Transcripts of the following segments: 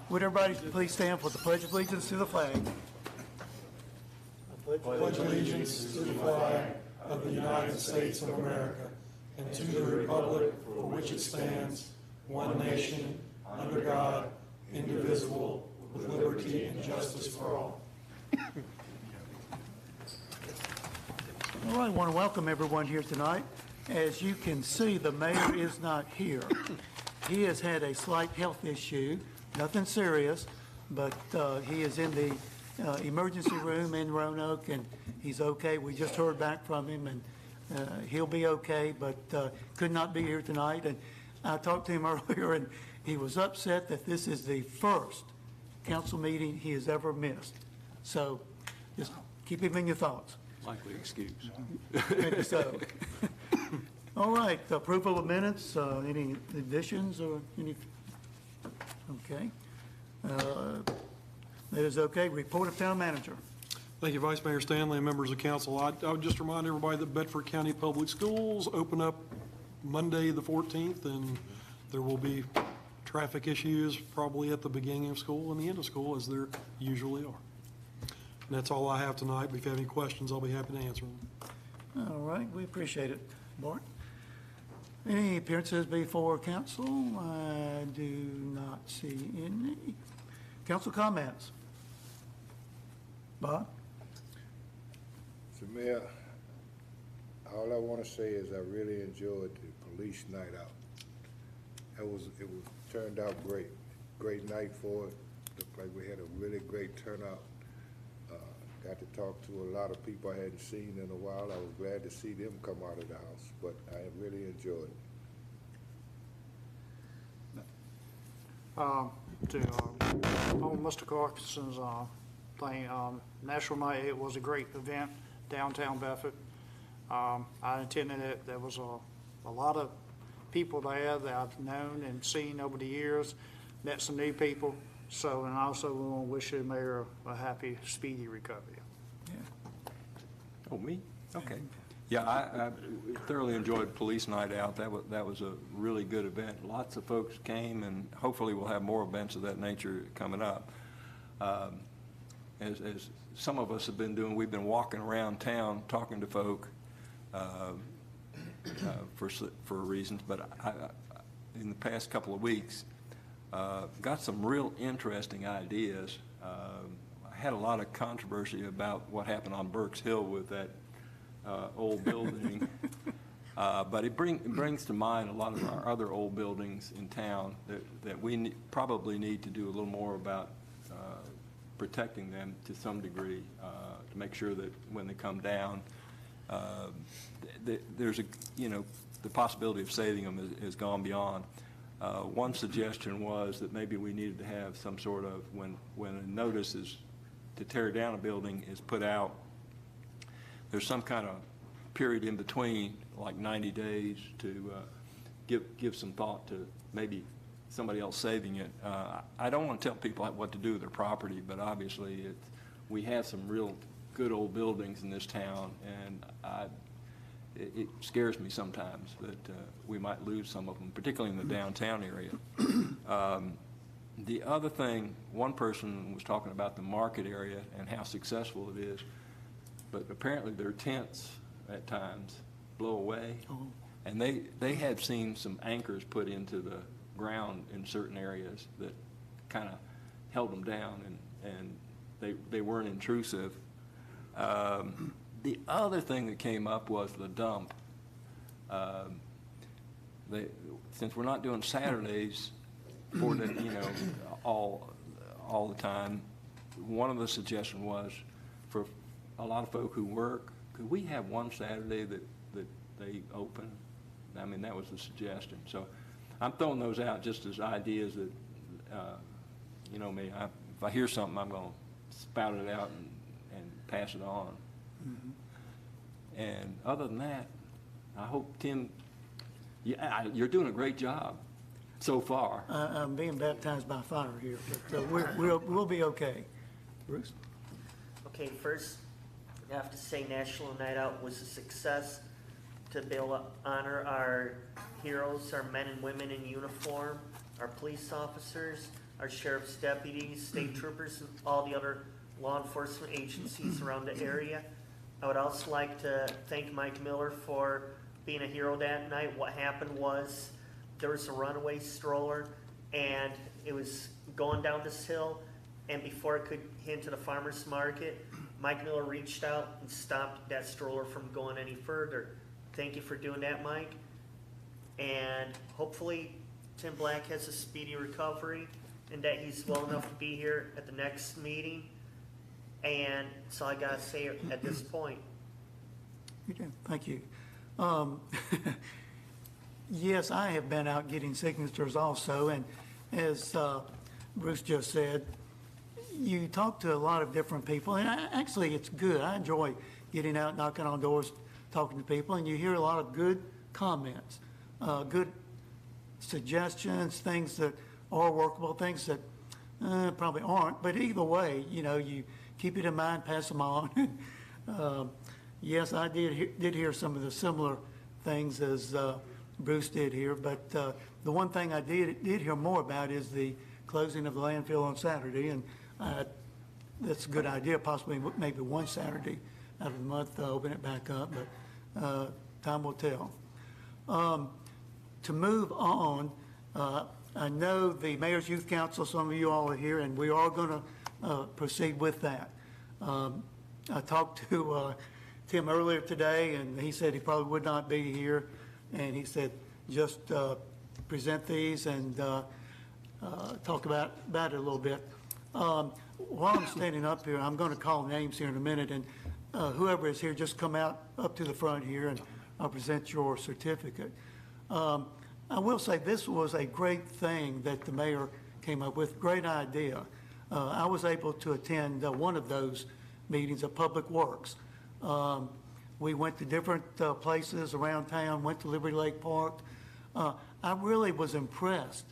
Would everybody please stand for the Pledge of Allegiance to the flag? Pledge allegiance to the flag of the United States of America and to the republic for which it stands, one nation, under God, indivisible, with liberty and justice for all. All right, I want to welcome everyone here tonight. As you can see, the mayor is not here. He has had a slight health issue, nothing serious, but he is in the emergency room in Roanoke, and he's okay. We just heard back from him, and he'll be okay, but could not be here tonight. And I talked to him earlier, and he was upset that this is the first council meeting he has ever missed. So just keep him in your thoughts. Likely excuse. Maybe so. All right, approval of minutes, any additions or any? Okay. That is okay. Report of town manager. Thank you, Vice Mayor Stanley and members of council. I would just remind everybody that Bedford County Public Schools open up Monday the 14th, and there will be traffic issues probably at the beginning of school and the end of school, as there usually are. And that's all I have tonight. If you have any questions, I'll be happy to answer them. All right, we appreciate it. Bart? Any appearances before council? I do not see any. Council comments? Bob? So, Mayor, all I want to say is I really enjoyed the police night out. It turned out great. Great night for it. Looked like we had a really great turnout. Got to talk to a lot of people I hadn't seen in a while. I was glad to see them come out of the house, but I really enjoyed it. On Mr. Carkinson's thing, National Night, it was a great event downtown Bedford. I attended it. There was a lot of people there that I've known and seen over the years, met some new people. So, and also we want to wish the mayor a happy, speedy recovery. Oh, me? Okay. Yeah, I thoroughly enjoyed Police Night Out. That was a really good event. Lots of folks came, and hopefully we'll have more events of that nature coming up. As some of us have been doing, we've been walking around town talking to folk for reasons, but in the past couple of weeks, got some real interesting ideas. I had a lot of controversy about what happened on Burke's Hill with that old building, but it brings to mind a lot of our other old buildings in town that we probably need to do a little more about protecting them to some degree, to make sure that when they come down, there's the possibility of saving them has gone beyond. One suggestion was that maybe we needed to have some sort of, when a notice is to tear down a building is put out, there's some kind of period in between, like 90 days, to give some thought to maybe somebody else saving it. I don't want to tell people what to do with their property, but obviously we have some real good old buildings in this town, and it scares me sometimes that we might lose some of them, particularly in the downtown area. The other thing, one person was talking about the market area and how successful it is, but apparently their tents at times blow away. And they had seen some anchors put into the ground in certain areas that kind of held them down, and they weren't intrusive. The other thing that came up was the dump. Since we're not doing Saturdays for the, all the time, one of the suggestions was for a lot of folk who work, could we have one Saturday that they open? I mean, that was the suggestion. So I'm throwing those out just as ideas that, me, if I hear something, I'm going to spout it out and pass it on. Mm-hmm. And other than that, I hope, Tim, you're doing a great job so far. I'm being baptized by fire here, but we'll be okay. Bruce? Okay, first, I have to say National Night Out was a success to be able to honor our heroes, our men and women in uniform our police officers, our sheriff's deputies, state troopers, and all the other law enforcement agencies around the area. I would also like to thank Mike Miller for being a hero that night. What happened was there was a runaway stroller and it was going down this hill, and before it could hit into the farmer's market, Mike Miller reached out and stopped that stroller from going any further. Thank you for doing that, Mike. And hopefully Tim Black has a speedy recovery and that he's well enough to be here at the next meeting. And that's all I gotta say at this point. Okay, thank you. Yes, I have been out getting signatures also, and as Bruce just said, you talk to a lot of different people, and actually it's good. I enjoy getting out, knocking on doors, talking to people, and you hear a lot of good comments, good suggestions, things that are workable, things that probably aren't, but either way, you keep it in mind, pass them on. Yes, I did hear some of the similar things as Bruce did here, but the one thing I did hear more about is the closing of the landfill on Saturday, and that's a good idea, possibly maybe one Saturday out of the month to open it back up, but time will tell. To move on, I know the Mayor's Youth Council, some of you all are here, and we are going to proceed with that. I talked to Tim earlier today, and he said he probably would not be here, and he said just present these and talk about it a little bit. While I'm standing up here, I'm going to call names here in a minute, and whoever is here, just come out up to the front here, and I'll present your certificate. I will say this was a great thing that the mayor came up with, great idea. I was able to attend one of those meetings of Public Works. We went to different places around town, went to Liberty Lake Park. I really was impressed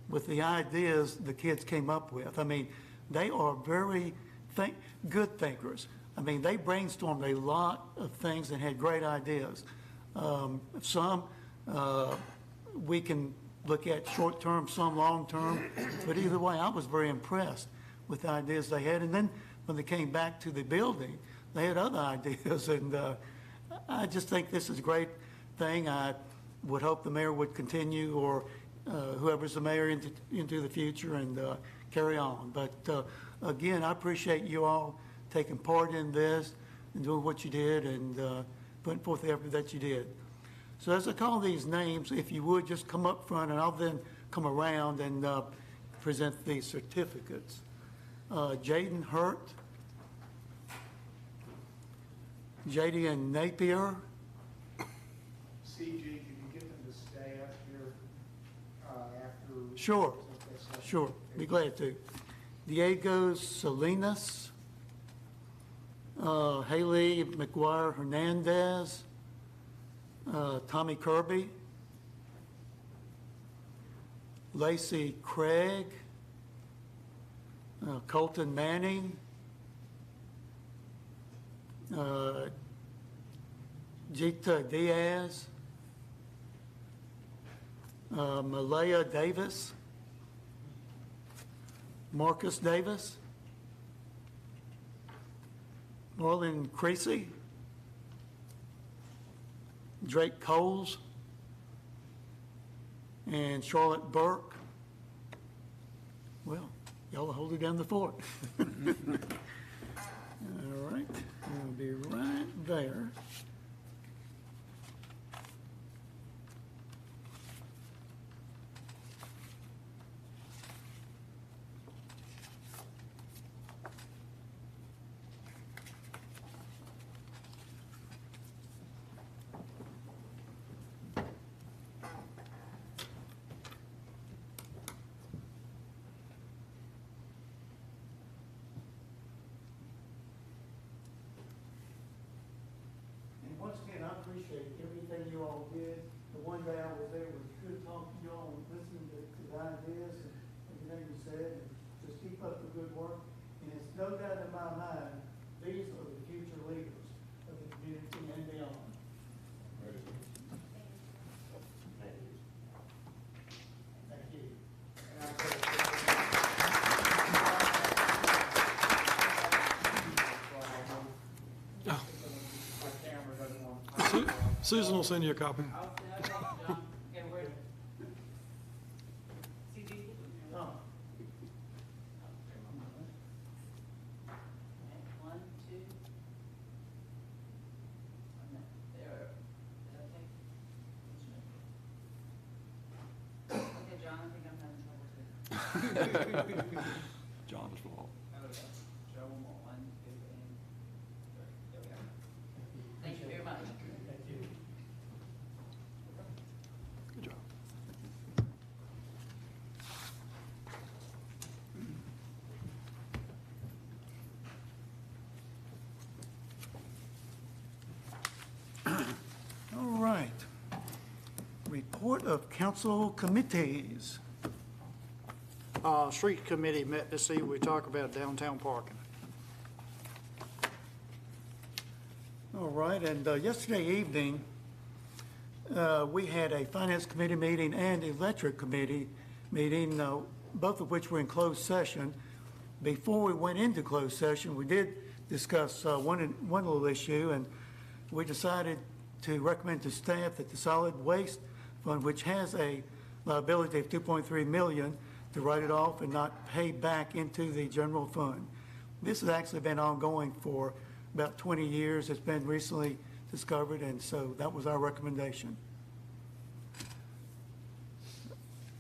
with the ideas the kids came up with. I mean, they are very good thinkers. I mean, they brainstormed a lot of things and had great ideas. Some we can look at short-term, some long-term, but either way, I was very impressed with the ideas they had. And then when they came back to the building, they had other ideas, and I just think this is a great thing. I would hope the mayor would continue, or whoever's the mayor into the future, and carry on. But again, I appreciate you all taking part in this and doing what you did and putting forth the effort that you did. So as I call these names, if you would just come up front, and I'll then come around and present these certificates. Jaden Hurt, Jadian Napier. CG, can you get them to stay up here after? Sure, sure, be glad to. Diego Salinas, Haley McGuire Hernandez, Tommy Kirby, Lacey Craig, Colton Manning, Jita Diaz, Malaya Davis, Marcus Davis, Marlon Creasy, Drake Coles, and Charlotte Burke. Well, y'all are holding down the fort. All right, I'll be right there. Once again, I appreciate everything you all did. The one day I was there was good talking to you all and listening to the ideas and everything you said. And just keep up the good work. And it's no doubt in my mind, these are the future leaders of the community and beyond. Thank you. Susan will send you a copy. I'll send it out, John. Okay, where? CG? Oh, One, two. There. Is that okay? Okay, John, I think I'm having trouble too. John's fault. There we go. Show them all. 1, 2, and 3. There we go. Thank you very much. Good job. All right. Report of council committees. Street committee met this evening, we talked about downtown parking. All right, and yesterday evening, we had a finance committee meeting and electric committee meeting, both of which were in closed session. Before we went into closed session, we did discuss one little issue, and we decided to recommend to staff that the solid waste fund, which has a liability of $2.3 million, to write it off and not pay back into the general fund. This has actually been ongoing for about 20 years. It's been recently discovered, and so that was our recommendation.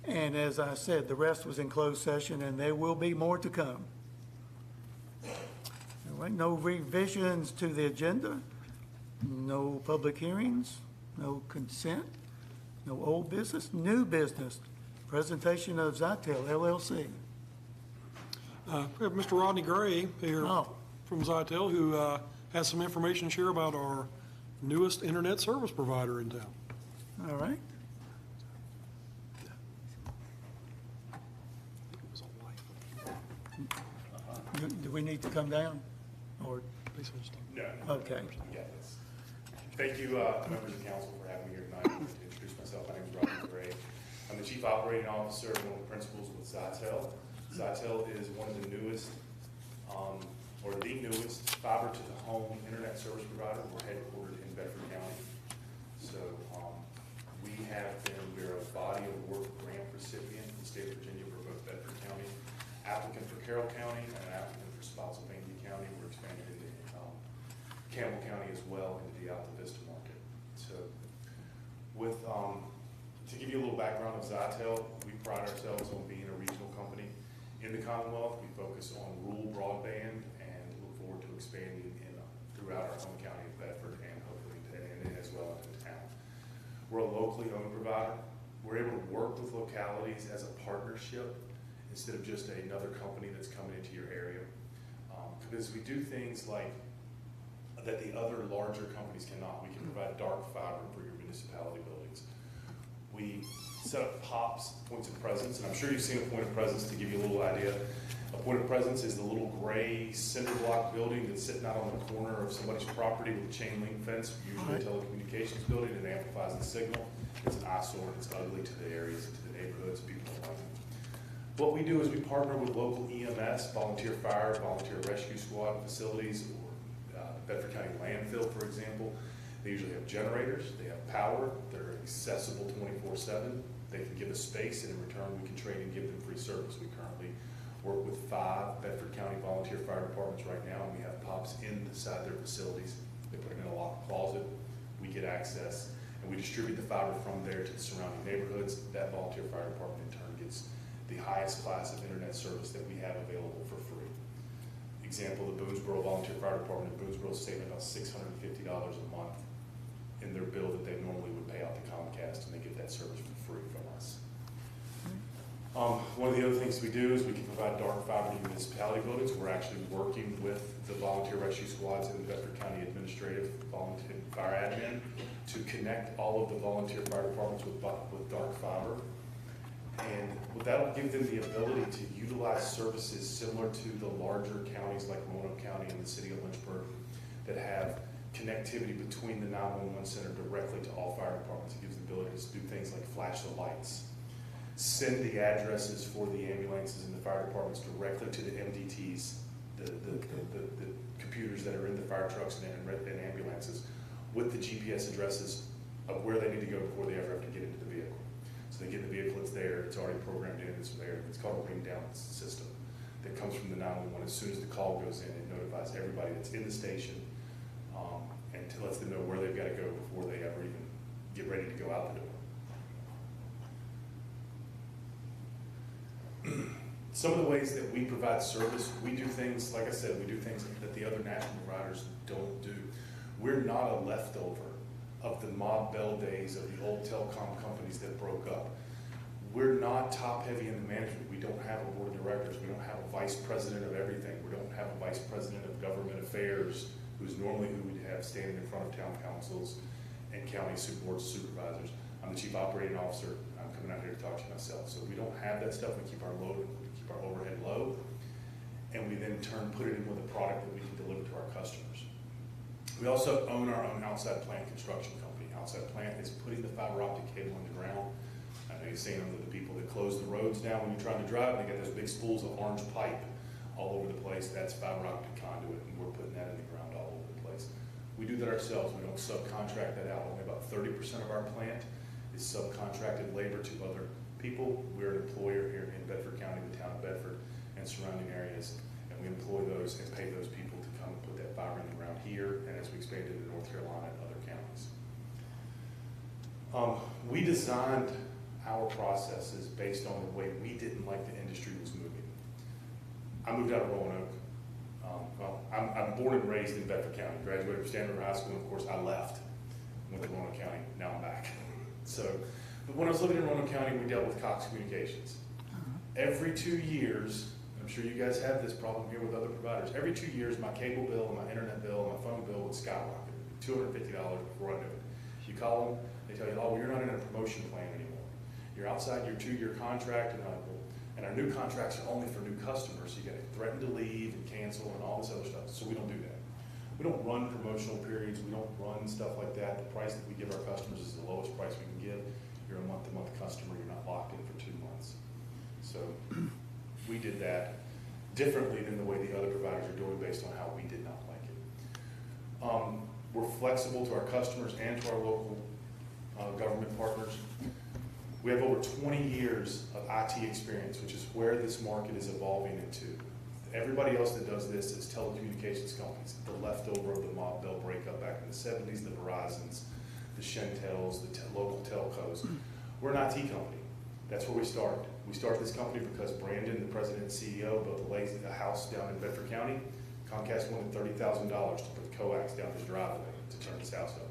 And as I said, the rest was in closed session, and there will be more to come. All right, no revisions to the agenda, no public hearings, no consent, no old business, new business. Presentation of Zytel LLC. We have Mr. Rodney Gray here Oh. from Zytel, who has some information to share about our newest internet service provider in town. All right. Do we need to come down? Or, No. okay. Yeah, it's- Thank you, members of council, for having me here tonight. To introduce myself, my name is Rodney Gray. I'm the Chief Operating Officer and one of the principals with Zytel. Zytel is one of the newest, or the newest fiber to the home internet service provider. We're headquartered in Bedford County. So we're a body of work grant recipient in the state of Virginia for both Bedford County, applicant for Carroll County, and an applicant for Spotsylvania County. We're expanding into Campbell County as well, into the Alta Vista market. So to give you a little background of Zytel, we pride ourselves on being a regional company in the Commonwealth. We focus on rural broadband and look forward to expanding throughout our home county of Bedford and hopefully as well into town. We're a locally owned provider. We're able to work with localities as a partnership instead of just another company that's coming into your area. Because we do things like that the other larger companies cannot. We can provide dark fiber for your municipality buildings. We set up POPs, points of presence, and I'm sure you've seen a point of presence. To give you a little idea, a point of presence is the little gray cinder block building that's sitting out on the corner of somebody's property with a chain link fence, usually a telecommunications building, and it amplifies the signal. It's an eyesore and it's ugly to the areas and to the neighborhoods. People don't like it. What we do is we partner with local EMS, volunteer fire, volunteer rescue squad facilities, or Bedford County landfill, for example. They usually have generators, they have power, they're accessible 24/7. They can give us space, and in return, we can trade and give them free service. We currently work with 5 Bedford County volunteer fire departments right now, and we have POPs inside their facilities. They put them in a locked closet, we get access, and we distribute the fiber from there to the surrounding neighborhoods. That volunteer fire department in turn gets the highest class of internet service that we have available for free. Example, the Boonesboro Volunteer Fire Department in Boonesboro is saving about $650 a month in their bill that they normally would pay out to Comcast, and they get that service for free from us. One of the other things we do is we can provide dark fiber to municipality buildings. We're actually working with the volunteer rescue squads in the Bedford County Administrative Volunteer Fire Admin to connect all of the volunteer fire departments with dark fiber. And that'll give them the ability to utilize services similar to the larger counties like Roanoke County and the city of Lynchburg that have connectivity between the 911 center directly to all fire departments. It gives the ability to do things like flash the lights, send the addresses for the ambulances and the fire departments directly to the MDTs, the computers that are in the fire trucks and ambulances with the GPS addresses of where they need to go before they ever have to get into the vehicle. So they get in the vehicle, it's there, it's already programmed in, it's there. It's called a ring down system that comes from the 911. As soon as the call goes in, it notifies everybody that's in the station, and lets them know where they've got to go before they ever even get ready to go out the door. Some of the ways that we provide service, we do things, like I said, we do things that the other national providers don't do. We're not a leftover of the Mob Bell days of the old telecom companies that broke up. We're not top heavy in the management. We don't have a board of directors. We don't have a vice president of everything. We don't have a vice president of government affairs, who's normally who we'd have standing in front of town councils and county boards of supervisors. I'm the chief operating officer. I'm coming out here to talk to you myself. So we don't have that stuff. We keep our overhead low, and we then put it in with a product that we can deliver to our customers. We also own our own outside plant construction company. Outside plant is putting the fiber optic cable in the ground. I know you've seen them, the people that close the roads down when you're trying to drive, and they got those big spools of orange pipe all over the place. That's fiber optic conduit, and we're putting that in the ground all over the place. We do that ourselves. We don't subcontract that out. Only about 30% of our plant is subcontracted labor to other people. We're an employer here in Bedford County, the town of Bedford, and surrounding areas, and we employ those and pay those people to come and put that fiber in the ground here, and as we expand into North Carolina and other counties. We designed our processes based on the way we didn't like the industry was moving. I moved out of Roanoke. I'm born and raised in Bedford County, graduated from Stanford High School, and of course I left, went to Roanoke County, now I'm back. But when I was living in Roanoke County, we dealt with Cox Communications. Every 2 years, I'm sure you guys have this problem here with other providers, every 2 years my cable bill, and my internet bill, and my phone bill would skyrocket, $250 before I knew it. You call them, they tell you, oh, well, you're not in a promotion plan anymore. You're outside your 2-year contract, and our new contracts are only for new customers, so you got to threaten to leave and cancel and all this other stuff, so we don't do that. We don't run promotional periods, we don't run stuff like that. The price that we give our customers is the lowest price we can give. You're a month-to-month customer, you're not locked in for 2 months. So we did that differently than the way the other providers are doing based on how we did not like it. We're flexible to our customers and to our local government partners. We have over 20 years of IT experience, which is where this market is evolving into. Everybody else that does this is telecommunications companies, the leftover of the Mob Bell breakup back in the 70s, the Verizons, the Shentels, the local telcos. We're an IT company. That's where we started. We started this company because Brandon, the president and CEO, built a house down in Bedford County. Comcast wanted $30,000 to put the coax down his driveway to turn his house up.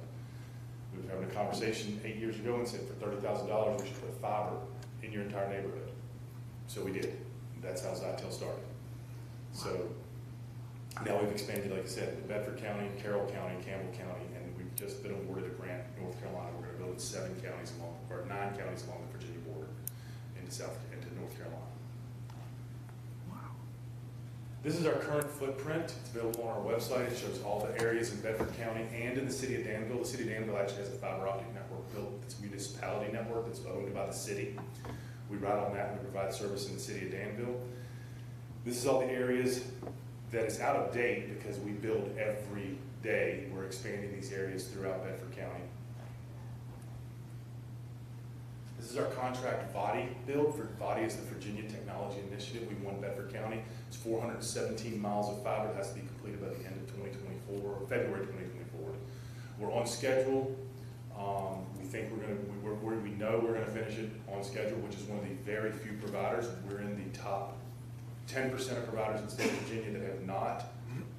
We were having a conversation 8 years ago and said for $30,000 we should put fiber in your entire neighborhood. So we did. That's how Zytel started. So now we've expanded, like I said, to Bedford County, Carroll County, Campbell County, and we've just been awarded a grant in North Carolina. We're going to build in 9 counties along the Virginia border into North Carolina. Wow. This is our current footprint. It's available on our website. It shows all the areas in Bedford County and in the city of Danville. The city of Danville actually has a fiber optic network built. It's a municipality network that's owned by the city. We ride on that and we provide service in the city of Danville. This is all the areas that is out of date because we build every day. We're expanding these areas throughout Bedford County. This is our contract VOTI build. VOTI is the Virginia Technology Initiative. We won Bedford County. It's 417 miles of fiber that has to be completed by the end of 2024, or February 2024. We're on schedule. We think we know we're going to finish it on schedule, which is one of the very few providers. We're in the top 10% of providers in the state of Virginia that have not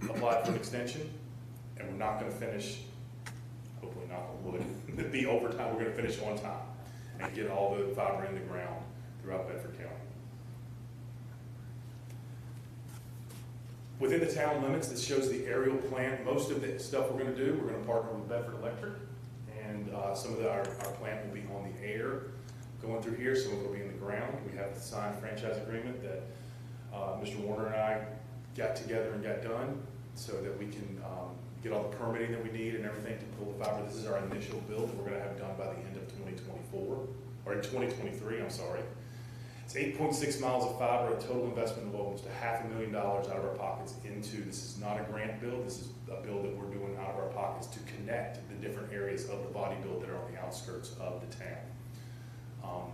applied for an extension, and we're not going to finish, hopefully knock on wood, be over time. We're going to finish on time and get all the fiber in the ground throughout Bedford County. Within the town limits, this shows the aerial plant. Most of the stuff we're going to do, we're going to partner with Bedford Electric, and some of our plant will be on the air going through here, some of it will be in the ground. We have the signed franchise agreement that Mr. Warner and I got together and got done so that we can get all the permitting that we need and everything to pull the fiber. This is our initial build that we're going to have done by the end of 2024, or in 2023, I'm sorry. It's 8.6 miles of fiber, a total investment of almost $500,000 out of our pockets into, this is not a grant build, this is a build that we're doing out of our pockets to connect the different areas of the body build that are on the outskirts of the town.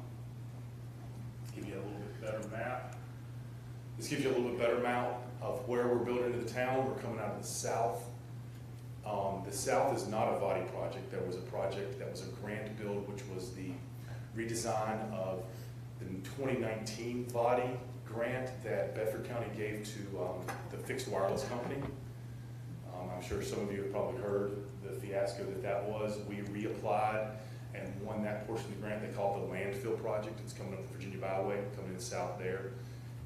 Give you a little bit better map. This gives you a little bit better map of where we're building into the town. We're coming out of the south. The south is not a body project. There was a project that was a grant build, which was the redesign of the 2019 body grant that Bedford County gave to the fixed wireless company. I'm sure some of you have probably heard the fiasco that was. We reapplied and won that portion of the grant. They call it the landfill project. It's coming up the Virginia Byway, coming in south there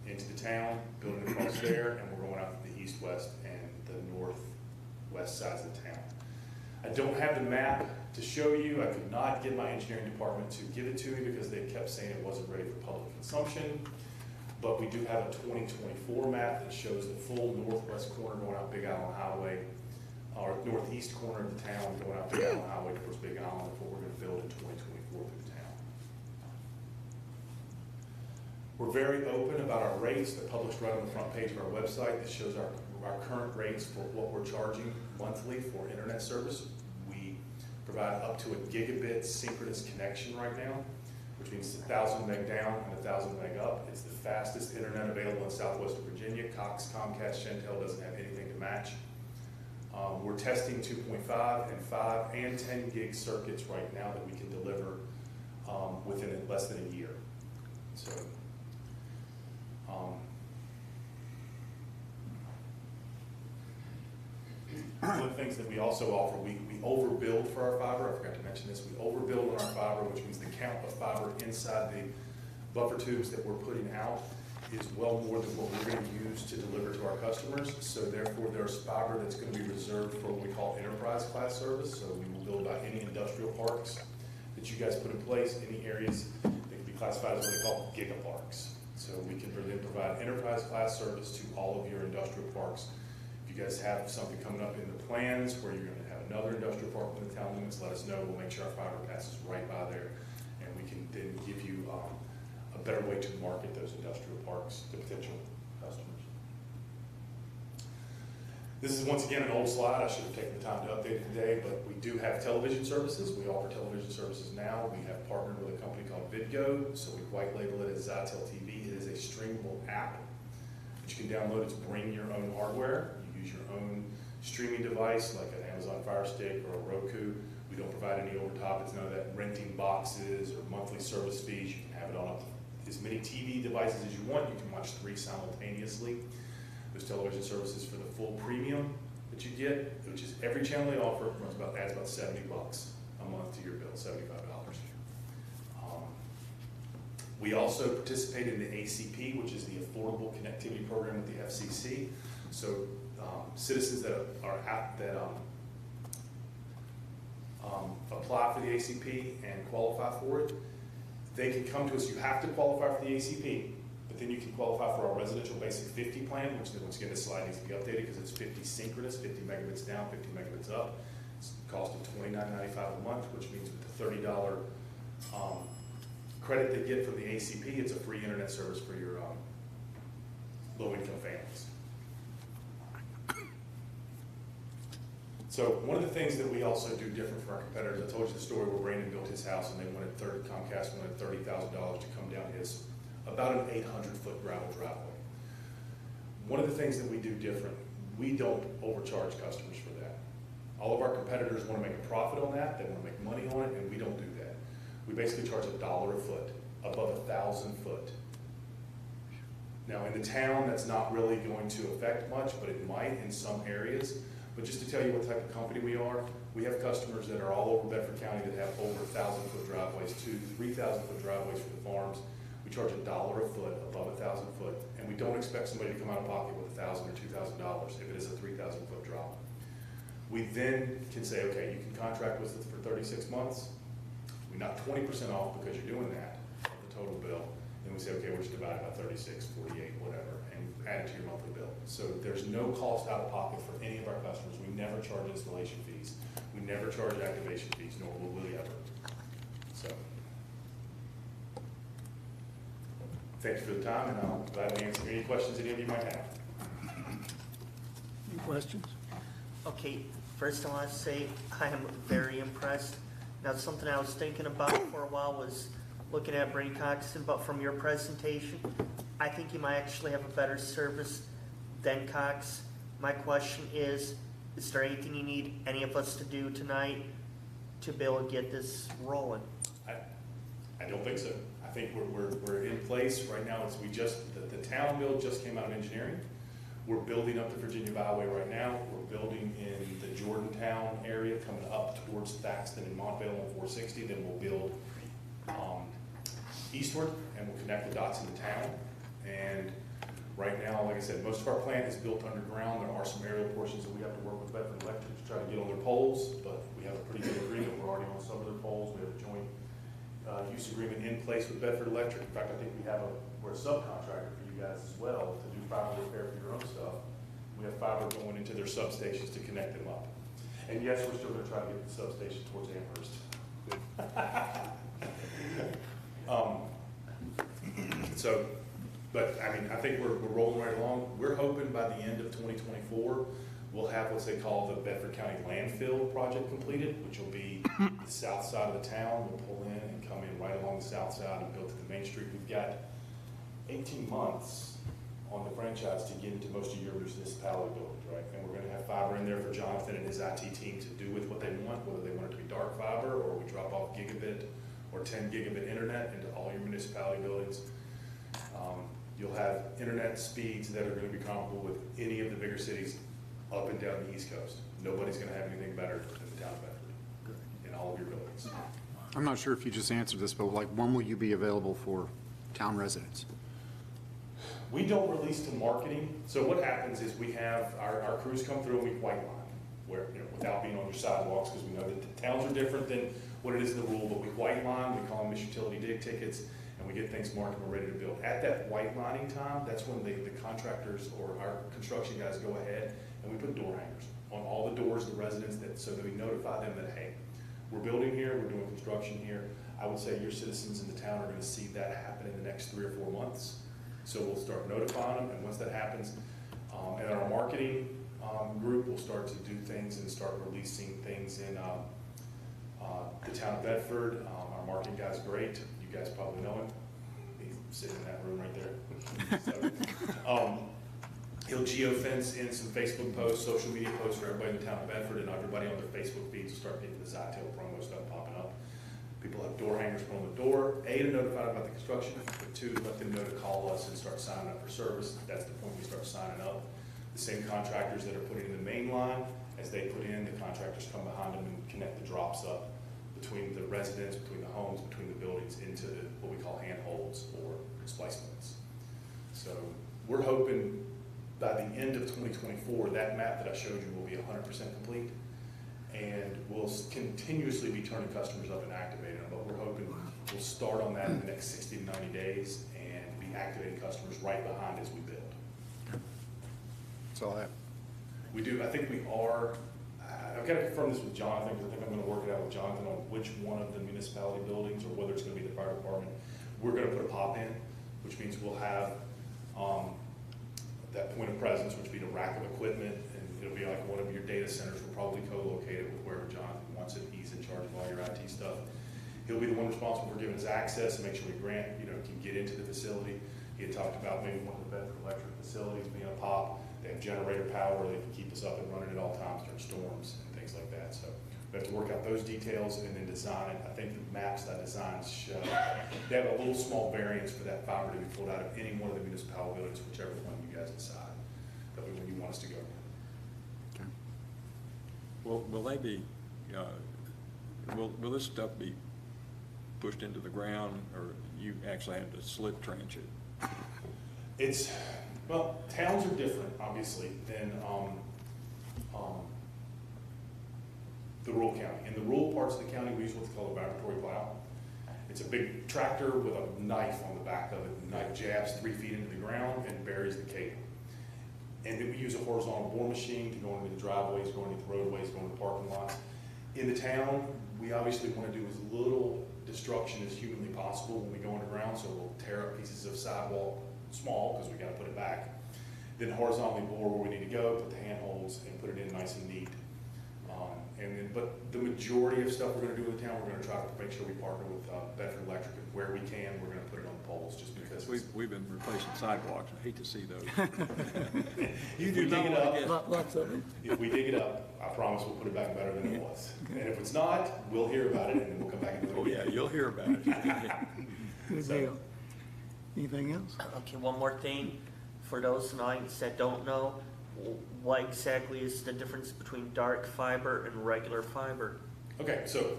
into the town, building across there, and we're going out to the east, west, and the northwest sides of the town. I don't have the map to show you. I could not get my engineering department to give it to me because they kept saying it wasn't ready for public consumption. But we do have a 2024 map that shows the full northwest corner going out Big Island Highway, or northeast corner of the town going out Big Island Highway towards Big Island. That's what we're going to build in 2024 through the town. We're very open about our rates. They're published right on the front page of our website that shows our current rates for what we're charging monthly for internet service. We provide up to a gigabit synchronous connection right now, which means 1,000 meg down and 1,000 meg up. It's the fastest internet available in southwestern Virginia. Cox, Comcast, Shentel doesn't have anything to match. We're testing 2.5 and 5 and 10 gig circuits right now that we can deliver within less than a year. So, one of the things that we also offer, we overbuild for our fiber. I forgot to mention this. We overbuild on our fiber, which means the count of fiber inside the buffer tubes that we're putting out is well more than what we're going to use to deliver to our customers. So therefore, there's fiber that's going to be reserved for what we call enterprise class service. So we will build out any industrial parks that you guys put in place, any areas that can be classified as what they call gigaparks. So we can then provide enterprise class service to all of your industrial parks. If you guys have something coming up in the plans where you're going to have another industrial park within the town limits, let us know. We'll make sure our fiber passes right by there, and we can then give you a better way to market those industrial parks to potential customers. This is once again an old slide. I should have taken the time to update it today, but we do have television services. We offer television services now. We have partnered with a company called Vidgo, so we white label it as Zytel TV. It is a streamable app that you can download. It's bring your own hardware. You use your own streaming device like an Amazon Fire Stick or a Roku. We don't provide any overtop. It's none of that renting boxes or monthly service fees. You can have it on up to as many TV devices as you want. You can watch 3 simultaneously. Those television services for the full premium that you get, which is every channel they offer, adds about $70 a month to your bill, $75. We also participate in the ACP, which is the Affordable Connectivity Program with the FCC. So citizens that apply for the ACP and qualify for it, they can come to us. You have to qualify for the ACP, but then you can qualify for our residential basic 50 plan, which then once again this slide needs to be updated because it's 50 synchronous, 50 megabits down, 50 megabits up. It's a cost of $29.95 a month, which means with the $30 credit they get from the ACP, it's a free internet service for your low-income families. So one of the things that we also do different from our competitors, I told you the story where Brandon built his house and they wanted Comcast wanted $30,000 to come down his about an 800-foot gravel driveway. One of the things that we do different, we don't overcharge customers for that. All of our competitors want to make a profit on that, they want to make money on it, and we don't do that. We basically charge $1 a foot above 1,000 foot. Now in the town, that's not really going to affect much, but it might in some areas. But just to tell you what type of company we are, we have customers that are all over Bedford County that have over 1,000-foot driveways, 2,000 to 3,000-foot driveways for the farms. We charge $1 a foot above 1,000 foot, and we don't expect somebody to come out of pocket with $1,000 or $2,000 if it is a 3,000-foot drop. We then can say, okay, you can contract with us for 36 months. We knock 20% off because you're doing that, the total bill. Then we say, okay, we'll just divide it by 36, 48, whatever, and add it to your monthly bill. So there's no cost out of pocket for any of our customers. We never charge installation fees. We never charge activation fees, nor will we ever. So Thank you for the time, and I'll gladly answer any questions any of you might have. Any questions? Okay, first I want to say I am very impressed. Now, something I was thinking about for a while was looking at Brady Coxon, but from your presentation, I think you might actually have a better service than Cox. My question is there anything you need any of us to do tonight to be able to get this rolling? I don't think so. I think we're in place right now. The town bill just came out of engineering. We're building up the Virginia Byway right now. We're building in the Jordantown area, coming up towards Thaxton and Montvale on 460. Then we'll build eastward, and we'll connect the dots in the town. And right now, like I said, most of our plant is built underground. There are some aerial portions that we have to work with Bedford Electric to try to get on their poles, but we have a pretty good agreement. We're already on some of their poles. We have a joint use agreement in place with Bedford Electric. In fact, I think we're a subcontractor for you guys as well to do fiber repair for your own stuff. We have fiber going into their substations to connect them up. And yes, we're still going to try to get the substation towards Amherst. But I mean, I think we're rolling right along. We're hoping by the end of 2024, we'll have what's they call the Bedford County landfill project completed, which will be the south side of the town. We'll pull in and come in right along the south side and build to the main street. We've got 18 months on the franchise to get into most of your municipality buildings, right? And we're gonna have fiber in there for Jonathan and his IT team to do with what they want, whether they want it to be dark fiber or we drop off gigabit or 10 gigabit internet into all your municipality buildings. You'll have internet speeds that are gonna be comparable with any of the bigger cities up and down the East Coast. Nobody's gonna have anything better than the town of Bedford in all of your buildings. I'm not sure if you just answered this, but like, when will you be available for town residents? We don't release to marketing. So what happens is we have our crews come through and we white line, where, without being on your sidewalks, because we know that the towns are different than what it is in the rule, but we white line, we call them utility dig tickets, and we get things marked and we're ready to build. At that white lining time, that's when the contractors or our construction guys go ahead and we put door hangers on all the doors of the residents so that we notify them that, hey, we're building here, we're doing construction here. I would say your citizens in the town are gonna see that happen in the next 3 or 4 months. So we'll start notifying them, and once that happens, and our marketing group will start to do things and start releasing things in the town of Bedford. Our marketing guy's great. You guys probably know him. He's sitting in that room right there. So, he'll geofence in some Facebook posts, social media posts for everybody in the town of Bedford, and everybody on their Facebook feeds will start getting the Zytel promo stuff popping up. People have door hangers put on the door, A, to notify them about the construction, but 2, to let them know to call us and start signing up for service. That's the point we start signing up. The same contractors that are putting in the main line, as they put in, the contractors come behind them and connect the drops up between the residents, between the homes, between the buildings, into what we call handholds or displacements. So we're hoping by the end of 2024, that map that I showed you will be 100% complete. And we'll continuously be turning customers up and activating them, but we're hoping we'll start on that in the next 60 to 90 days and be activating customers right behind as we build. That's all I have. We do, I think we are, I've got to confirm this with Jonathan, because I think I'm going to work it out with Jonathan on which one of the municipality buildings, or whether it's going to be the fire department, we're going to put a pop in, which means we'll have that point of presence, which would be the rack of equipment, and it'll be like one of your data centers. We'll probably co-locate it with wherever Jonathan wants it. He's in charge of all your IT stuff. He'll be the one responsible for giving us access and make sure we can get into the facility. He had talked about maybe one of the Bedford Electric facilities being a pop. They have generator power where they can keep us up and running at all times during storms and things like that. So we have to work out those details and then design it. I think the maps that I designed show, they have a little small variance for that fiber to be pulled out of any one of the municipal buildings, whichever one you guys decide that you want us to go. Okay. Will they be, will this stuff be pushed into the ground, or you actually have to slip trench it? Well, towns are different, obviously, than the rural county. In the rural parts of the county, we use what's called a vibratory plow. It's a big tractor with a knife on the back of it. The knife jabs 3 feet into the ground and buries the cable. And then we use a horizontal bore machine to go into the driveways, going into the roadways, going to the parking lots. In the town, we obviously want to do as little destruction as humanly possible when we go underground, so we'll tear up pieces of sidewalk, small, because we got to put it back. Then horizontally bore where we need to go, put the handholds, and put it in nice and neat. But the majority of stuff we're going to do in the town, we're going to try to make sure we partner with Bedford Electric, and where we can, we're going to put it on the poles, just because. We've been replacing sidewalks. I hate to see those. If we dig it up, Lots of it. if we dig it up, I promise we'll put it back better than it was. And if it's not, we'll hear about it, and then we'll come back and do it Oh, again. yeah, you'll hear about it. Good deal. Anything else? Okay, one more thing, for those tonight that don't know, what exactly is the difference between dark fiber and regular fiber? Okay, so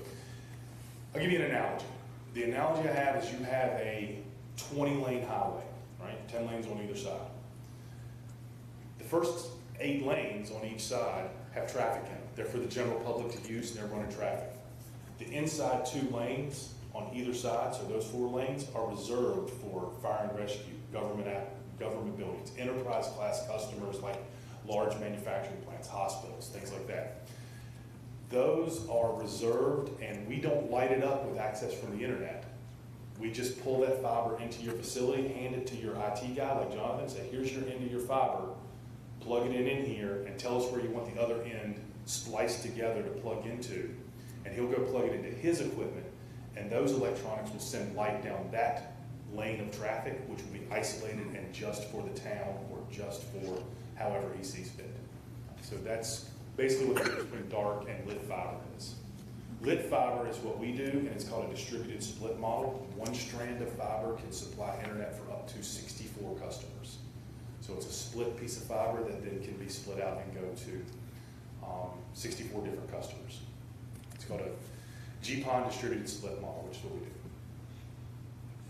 I'll give you an analogy. The analogy I have is you have a 20-lane highway, right? 10 lanes on either side. The first 8 lanes on each side have traffic in them. They're for the general public to use, and they're running traffic. The inside 2 lanes on either side, so those 4 lanes, are reserved for fire and rescue, government buildings, enterprise class customers like large manufacturing plants, hospitals, things like that. Those are reserved, and we don't light it up with access from the internet. We just pull that fiber into your facility, hand it to your IT guy like Jonathan, say, here's your end of your fiber, plug it in here, and tell us where you want the other end spliced together to plug into. And he'll go plug it into his equipment, and those electronics will send light down that lane of traffic, which will be isolated and just for the town or just for however he sees fit. So that's basically what the difference between dark and lit fiber is. Lit fiber is what we do, and it's called a distributed split model. One strand of fiber can supply internet for up to 64 customers. So it's a split piece of fiber that then can be split out and go to 64 different customers. It's called a GPON distributed split model, which is what we do.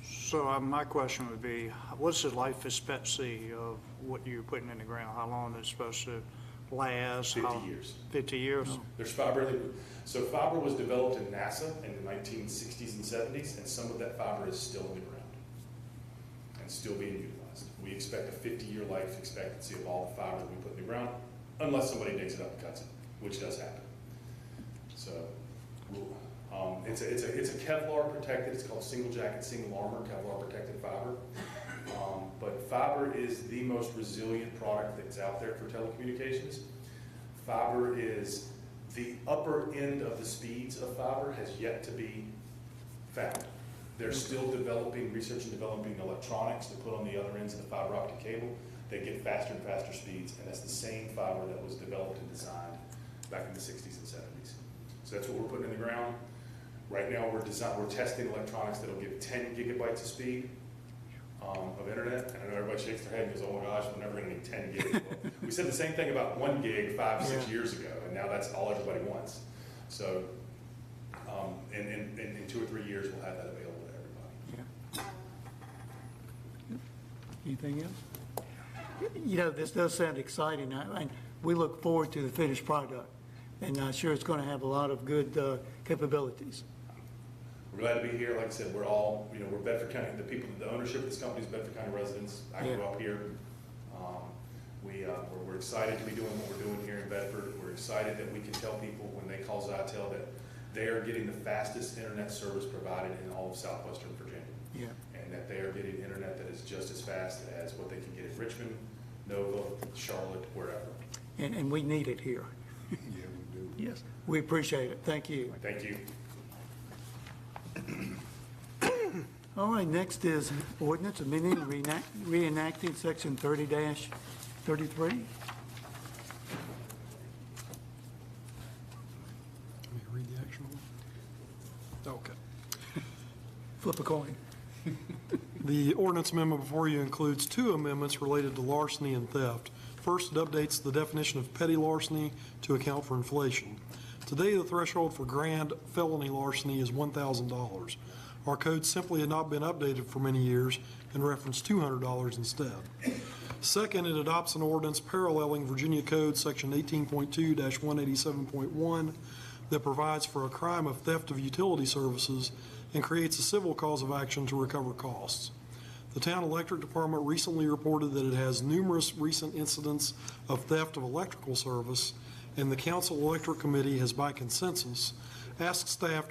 So my question would be, what's the life expectancy of what you're putting in the ground? How long is it supposed to last? 50 years. 50 years? There's fiber, so fiber was developed in NASA in the 1960s and 70s, and some of that fiber is still in the ground and still being utilized. We expect a 50-year life expectancy of all the fiber that we put in the ground, unless somebody digs it up and cuts it, which does happen. So it's a Kevlar protected, it's called single jacket, single armor, Kevlar protected fiber. But fiber is the most resilient product that's out there for telecommunications. Fiber is the upper end of the speeds of fiber has yet to be found. They're still developing, research and developing electronics to put on the other ends of the fiber optic cable. They get faster and faster speeds, and that's the same fiber that was developed and designed back in the 60s and 70s. So that's what we're putting in the ground. Right now, we're testing electronics that'll give 10 gigabytes of speed of internet. And I know everybody shakes their head and goes, oh my gosh, we're never gonna need 10 gigs. Well, we said the same thing about 1 gig 5-6 years ago, and now that's all everybody wants. So in 2 or 3 years, we'll have that available to everybody. Yeah. Anything else? You know, this does sound exciting, and we look forward to the finished product. And I'm sure it's going to have a lot of good capabilities. We're glad to be here. Like I said, we're all, we're Bedford County, the ownership of this company is Bedford County residents. I grew up here. We're excited to be doing what we're doing here in Bedford. We're excited that we can tell people when they call Zytel that they are getting the fastest internet service provided in all of southwestern Virginia. Yeah. And that they are getting internet that is just as fast as what they can get in Richmond, Nova, Charlotte, wherever. And we need it here. Yeah, we do. Yes, we appreciate it. Thank you. Thank you. All right, next is ordinance amending and reenacting section 30-33. Let me read the actual one. Okay. Flip a coin. The ordinance amendment before you includes 2 amendments related to larceny and theft. First, it updates the definition of petty larceny to account for inflation. Today, the threshold for grand felony larceny is $1,000. Our code simply had not been updated for many years and referenced $200 instead. Second, it adopts an ordinance paralleling Virginia Code Section 18.2-187.1 that provides for a crime of theft of utility services and creates a civil cause of action to recover costs. The town electric department recently reported that it has numerous recent incidents of theft of electrical service, and the council electric committee has by consensus ask staff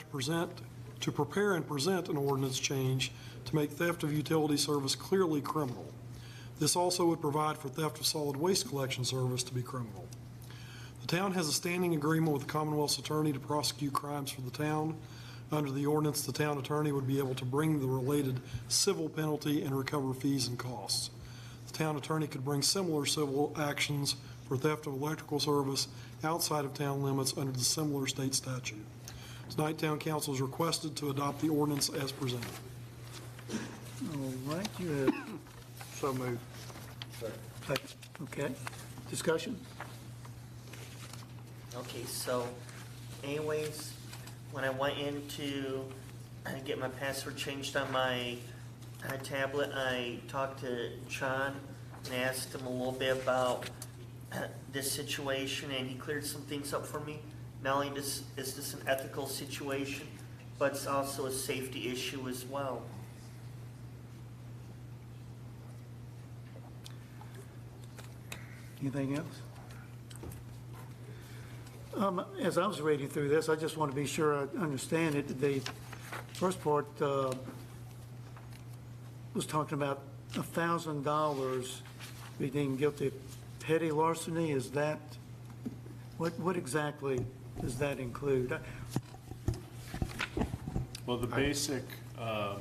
to prepare and present an ordinance change to make theft of utility service clearly criminal. This also would provide for theft of solid waste collection service to be criminal. The town has a standing agreement with the Commonwealth's attorney to prosecute crimes for the town. Under the ordinance, the town attorney would be able to bring the related civil penalty and recover fees and costs. The town attorney could bring similar civil actions for theft of electrical service outside of town limits under the similar state statute. Tonight, town council is requested to adopt the ordinance as presented. All right, you have, So moved. second, okay. Discussion? Okay, so anyways, when I went in to get my password changed on my tablet, I talked to John and asked him a little bit about this situation, and he cleared some things up for me. Not only is this an ethical situation, but it's also a safety issue as well. Anything else? As I was reading through this, I just want to be sure I understand it. The first part was talking about $1,000 being deemed guilty of petty larceny. Is that, what exactly does that include? Well, the basic, so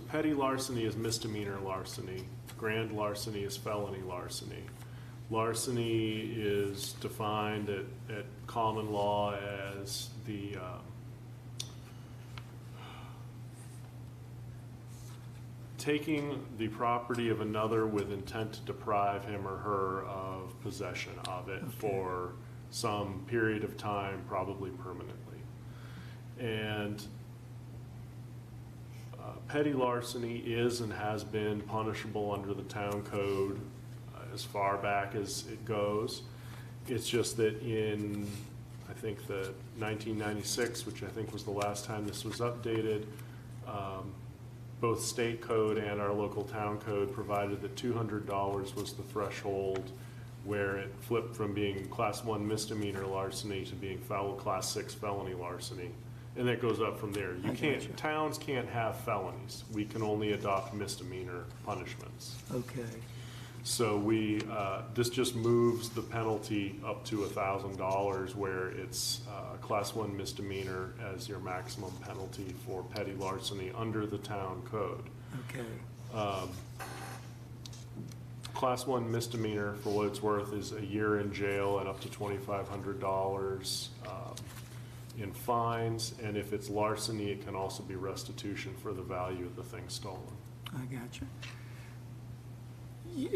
petty larceny is misdemeanor larceny. Grand larceny is felony larceny. Larceny is defined at common law as the taking the property of another with intent to deprive him or her of possession of it for some period of time, probably permanently. And petty larceny is and has been punishable under the town code as far back as it goes. It's just that in, I think, the 1996, which I think was the last time this was updated, both state code and our local town code provided that $200 was the threshold where it flipped from being class 1 misdemeanor larceny to being class 6 felony larceny. And that goes up from there. You can't, towns can't have felonies. We can only adopt misdemeanor punishments. Okay. So we, this just moves the penalty up to $1,000 where it's class 1 misdemeanor as your maximum penalty for petty larceny under the town code. Okay. Class 1 misdemeanor, for what it's worth, is a year in jail and up to $2,500 in fines. And if it's larceny, it can also be restitution for the value of the thing stolen. I got you.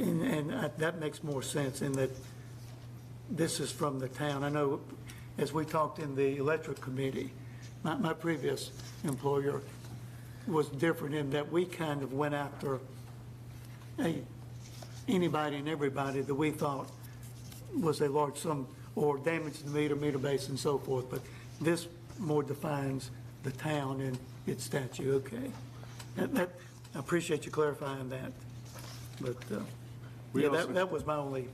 And that makes more sense in that this is from the town. I know as we talked in the electric committee, my previous employer was different in that we kind of went after anybody and everybody that we thought was a large sum or damage to the meter base and so forth. But this more defines the town and its statute. Okay. I appreciate you clarifying that. But, yeah, that was my only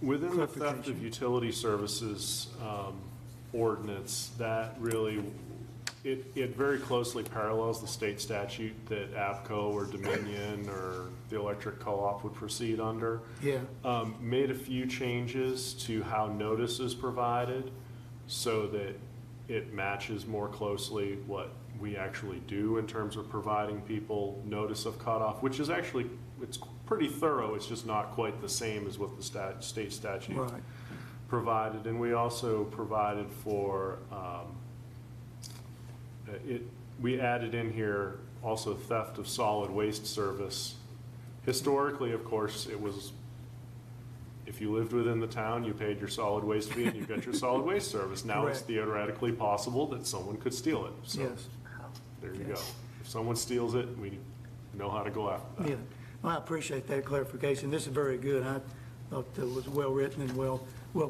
within the theft clarification. of utility services ordinance, that really, it very closely parallels the state statute that APCO or Dominion or the electric co-op would proceed under. Yeah. Made a few changes to how notice is provided so that it matches more closely what we actually do in terms of providing people notice of cutoff, which is actually, it's pretty thorough. It's just not quite the same as what the state statute Right. provided. And we also provided for, we added in here also theft of solid waste service. Historically, of course, it was, if you lived within the town, you paid your solid waste fee and you got your solid waste service. Now it's Correct. theoretically possible that someone could steal it. So Yes. there you Yes. go. If someone steals it, we know how to go after that. Yeah. Well, I appreciate that clarification. This is very good. I thought it was well-written and well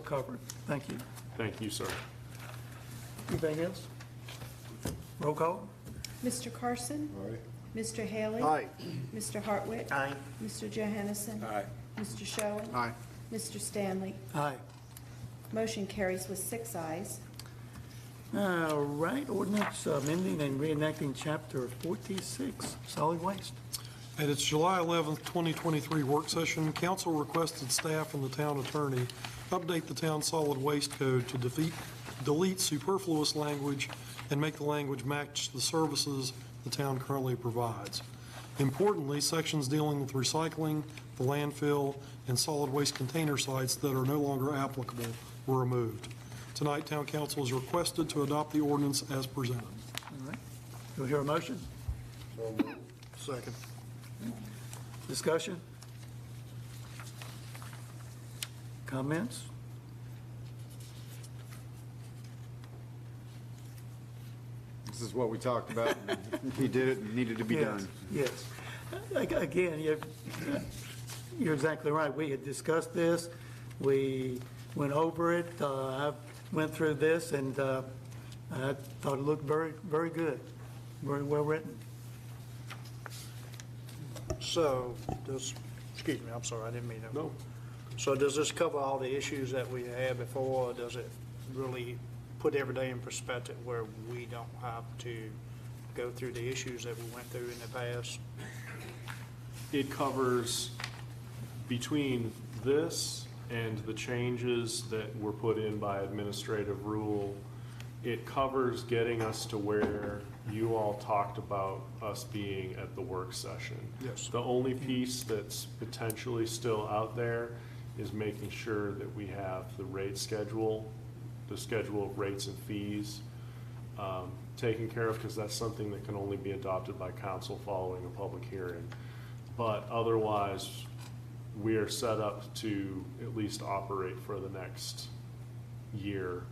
covered. Thank you. Thank you, sir. Anything else? Roll call? Mr. Carson? Aye. Mr. Haley? Aye. Mr. Hartwick? Aye. Mr. Johansson? Aye. Mr. Schoen? Aye. Mr. Stanley? Aye. Motion carries with 6 ayes. All right, ordinance amending and reenacting Chapter 46, solid waste. At its July 11th, 2023 work session, council requested staff and the town attorney update the town solid waste code to delete superfluous language and make the language match the services the town currently provides. Importantly, sections dealing with recycling, the landfill, and solid waste container sites that are no longer applicable were removed. Tonight, town council is requested to adopt the ordinance as presented. All right, do we hear a motion? So moved. Second. Discussion? Comments? This is what we talked about. He did it, and needed to be Yes, done. yes. Again, you're exactly right. We had discussed this. We went over it. I went through this, and I thought it looked very, very good, very well written. So, excuse me, I'm sorry, I didn't mean to. No. So does this cover all the issues that we had before, or does it really put every day in perspective where we don't have to go through the issues that we went through in the past? It covers between this and the changes that were put in by administrative rule. It covers getting us to where you all talked about us being at the work session. Yes. The only piece that's potentially still out there is making sure that we have the rate schedule, the schedule of rates and fees taken care of, because that's something that can only be adopted by council following a public hearing. But otherwise, we are set up to at least operate for the next year,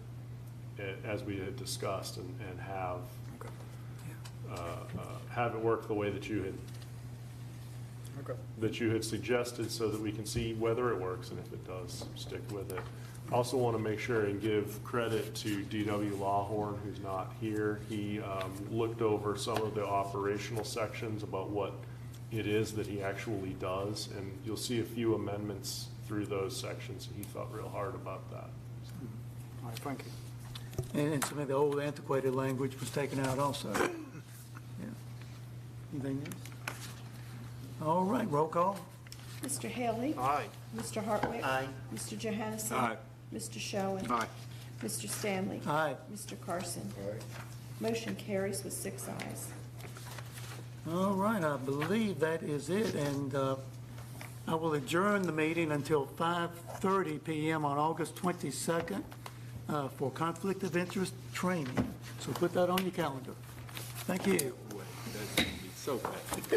as we had discussed, and have it work the way that you had suggested, so that we can see whether it works, and if it does, stick with it. Also want to make sure and give credit to D.W. Lawhorn, who's not here. He looked over some of the operational sections about what it is that he actually does, and you'll see a few amendments through those sections. He thought real hard about that. All right, thank you. And some of the old antiquated language was taken out also. Yeah. Anything else? All right, roll call. Mr. Haley? Aye. Mr. Hartwick? Aye. Mr. Johansson? Aye. Mr. Schoen? Aye. Mr. Stanley? Aye. Mr. Carson? All right. Motion carries with 6 ayes. All right, I believe that is it, and I will adjourn the meeting until 5:30 p.m. on August 22nd for conflict of interest training. So put that on your calendar. Thank you. That's going to be so fast.